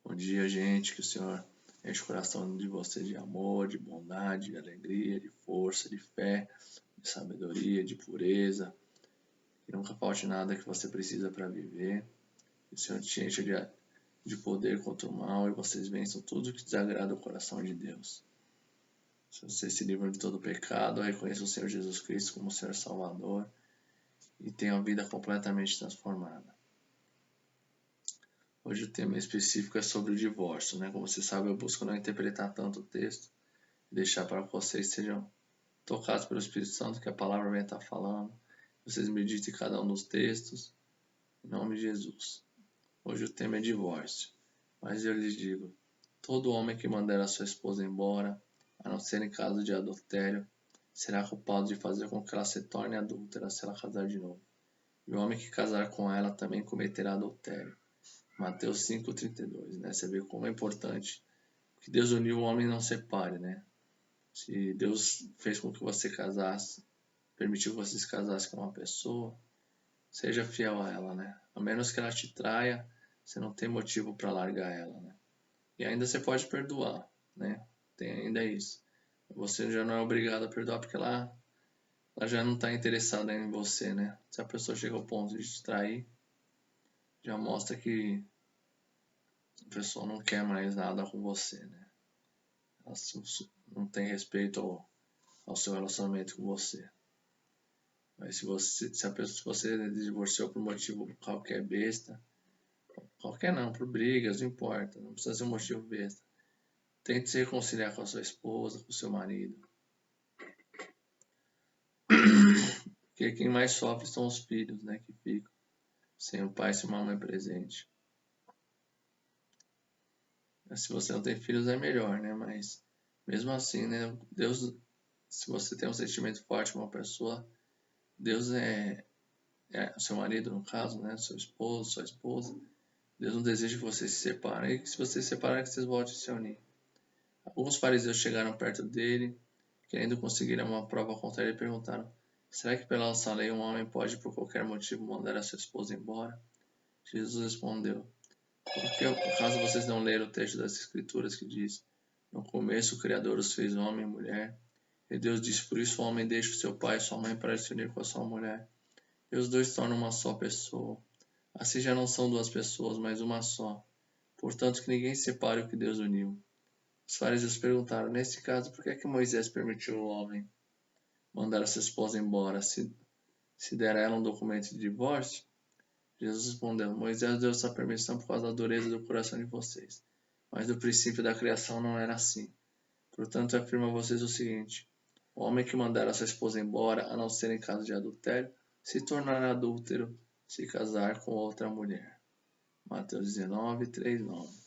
Bom dia, gente. Que o Senhor enche o coração de vocês de amor, de bondade, de alegria, de força, de fé, de sabedoria, de pureza. Que nunca falte nada que você precisa para viver. Que o Senhor te encha de poder contra o mal e vocês vençam tudo que desagrada o coração de Deus. Se vocês se livram de todo pecado, reconheçam o Senhor Jesus Cristo como Senhor Salvador e tenham a vida completamente transformada. Hoje o tema específico é sobre o divórcio, né? Como você sabe, eu busco não interpretar tanto o texto e deixar para que vocês sejam tocados pelo Espírito Santo, que a palavra vem estar falando. Vocês meditem cada um dos textos, em nome de Jesus. Hoje o tema é divórcio, mas eu lhes digo, todo homem que mandar a sua esposa embora, a não ser em caso de adultério, será culpado de fazer com que ela se torne adúltera se ela casar de novo. E o homem que casar com ela também cometerá adultério. Mateus 5,32, né? Você vê como é importante que Deus uniu o homem e não separe, né? Se Deus fez com que você casasse, permitiu que você se casasse com uma pessoa, seja fiel a ela, né? A menos que ela te traia, você não tem motivo para largar ela, né? E ainda você pode perdoar, né? Tem ainda isso. Você já não é obrigado a perdoar porque ela já não está interessada em você, né? Se a pessoa chega ao ponto de te trair, já mostra que a pessoa não quer mais nada com você, né? Ela não tem respeito ao seu relacionamento com você. Mas se você divorciou por motivo qualquer besta, qualquer não, por brigas, não importa, não precisa ser um motivo besta. Tente se reconciliar com a sua esposa, com o seu marido. Porque quem mais sofre são os filhos, né, que ficam sem o pai, sem uma mãe presente. Se você não tem filhos é melhor, né, mas mesmo assim, né, Deus, se você tem um sentimento forte com uma pessoa, Deus é o seu marido no caso, né, seu esposo, sua esposa, Deus não deseja que vocês se separem, e que se vocês se separarem, que vocês voltem a se unir. Alguns fariseus chegaram perto dele, querendo conseguir uma prova contra ele, e perguntaram: será que pela nossa lei um homem pode por qualquer motivo mandar a sua esposa embora? Jesus respondeu: porque acaso vocês não leram o texto das Escrituras que diz: no começo o Criador os fez homem e mulher, e Deus disse: por isso o homem deixa o seu pai e sua mãe para se unir com a sua mulher, e os dois tornam uma só pessoa. Assim já não são duas pessoas, mas uma só. Portanto, que ninguém separe o que Deus uniu. Os fariseus perguntaram: nesse caso, por que é que Moisés permitiu o homem mandar a sua esposa embora, se der a ela um documento de divórcio? Jesus respondeu: Moisés deu essa permissão por causa da dureza do coração de vocês. Mas do princípio da criação não era assim. Portanto, afirmo a vocês o seguinte: o homem que mandar a sua esposa embora, a não ser em caso de adultério, se tornará adúltero se casar com outra mulher. Mateus 19, 3, 9.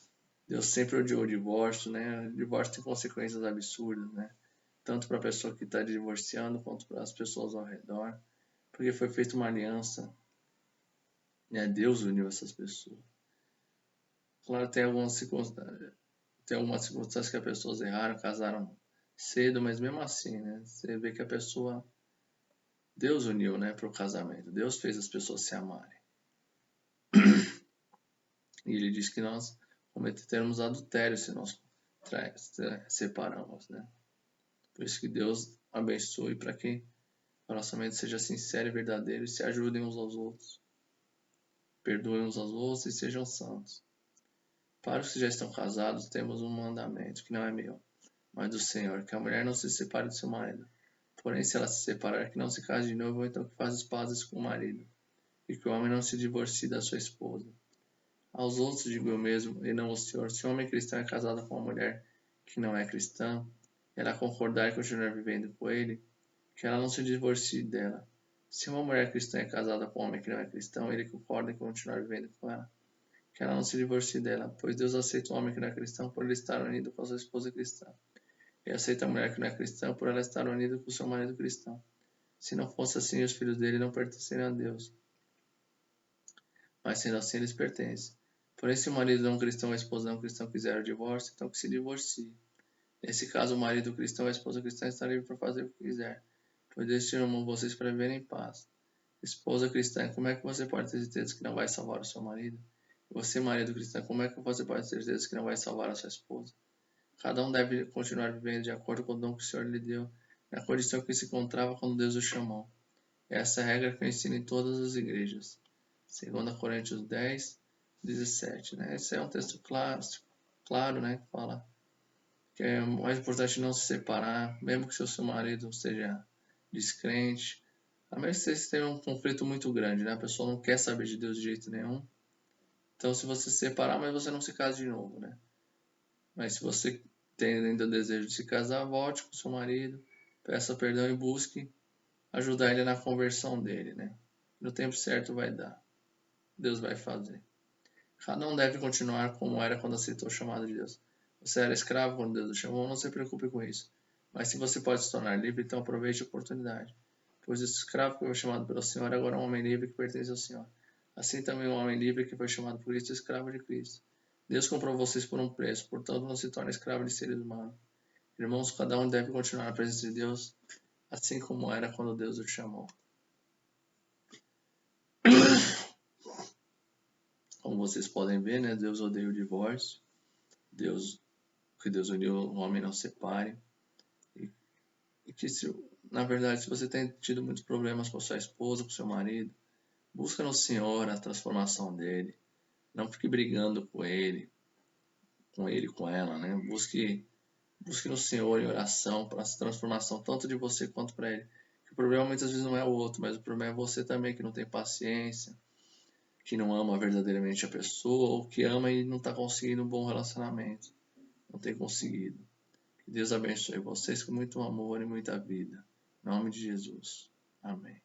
Deus sempre odiou o divórcio, né? O divórcio tem consequências absurdas, né? Tanto para a pessoa que está divorciando, quanto para as pessoas ao redor. Porque foi feita uma aliança, né? Deus uniu essas pessoas. Claro, tem algumas circunstâncias que as pessoas erraram, casaram cedo, mas mesmo assim, né? Você vê que a pessoa... Deus uniu, né, para o casamento. Deus fez as pessoas se amarem. E ele diz que nós cometeremos adultério se nós separamos, né? Por isso que Deus abençoe para que o relacionamento seja sincero e verdadeiro e se ajudem uns aos outros. Perdoem uns aos outros e sejam santos. Para os que já estão casados, temos um mandamento, que não é meu, mas do Senhor, que a mulher não se separe do seu marido. Porém, se ela se separar, que não se case de novo, ou então que faça as pazes com o marido, e que o homem não se divorcie da sua esposa. Aos outros digo eu mesmo, e não o Senhor, se o homem cristão é casado com uma mulher que não é cristã, e ela concordar e continuar vivendo com ele, que ela não se divorcie dela. Se uma mulher cristã é casada com um homem que não é cristão, ele concorda em continuar vivendo com ela, que ela não se divorcie dela, pois Deus aceita o homem que não é cristão por ele estar unido com a sua esposa cristã, e aceita a mulher que não é cristã por ela estar unida com o seu marido cristão. Se não fosse assim, os filhos dele não pertenceriam a Deus, mas sendo assim, eles pertencem. Porém, se o marido não cristão ou a esposa não cristã quiser o divórcio, então que se divorcie. Nesse caso, o marido cristão ou a esposa cristã está livre para fazer o que quiser, pois Deus chamou vocês para viverem em paz. Esposa cristã, como é que você pode ter certeza que não vai salvar o seu marido? Você, marido cristão, como é que você pode ter certeza que não vai salvar a sua esposa? Cada um deve continuar vivendo de acordo com o dom que o Senhor lhe deu, na condição que se encontrava quando Deus o chamou. Essa é a regra que eu ensino em todas as igrejas. 2 Coríntios 10, 17. Né? Esse é um texto claro, né? Que fala que é mais importante não se separar, mesmo que seu marido seja descrente. A menos que vocês tenham um conflito muito grande, né? A pessoa não quer saber de Deus de jeito nenhum. Então, se você se separar, mas você não se casa de novo, né? Mas se você tem ainda o desejo de se casar, volte com seu marido, peça perdão e busque ajudar ele na conversão dele, né? No tempo certo vai dar. Deus vai fazer. Cada um deve continuar como era quando aceitou o chamado de Deus. Você era escravo quando Deus o chamou, não se preocupe com isso. Mas se você pode se tornar livre, então aproveite a oportunidade. Pois esse escravo que foi chamado pelo Senhor agora é um homem livre que pertence ao Senhor. Assim também um homem livre que foi chamado por Cristo é escravo de Cristo. Deus comprou vocês por um preço, portanto não se torne escravo de seres humanos. Irmãos, cada um deve continuar na presença de Deus, assim como era quando Deus o chamou. Como vocês podem ver, né, Deus odeia o divórcio. Que Deus uniu, o homem não separe. E que, na verdade, se você tem tido muitos problemas com a sua esposa, com seu marido, busca no Senhor a transformação dele. Não fique brigando com ele, com ela, né? Busque no Senhor em oração para essa transformação, tanto de você quanto para ele. Que o problema muitas vezes não é o outro, mas o problema é você também que não tem paciência, que não ama verdadeiramente a pessoa, ou que ama e não está conseguindo um bom relacionamento. Não tem conseguido. Que Deus abençoe vocês com muito amor e muita vida. Em nome de Jesus. Amém.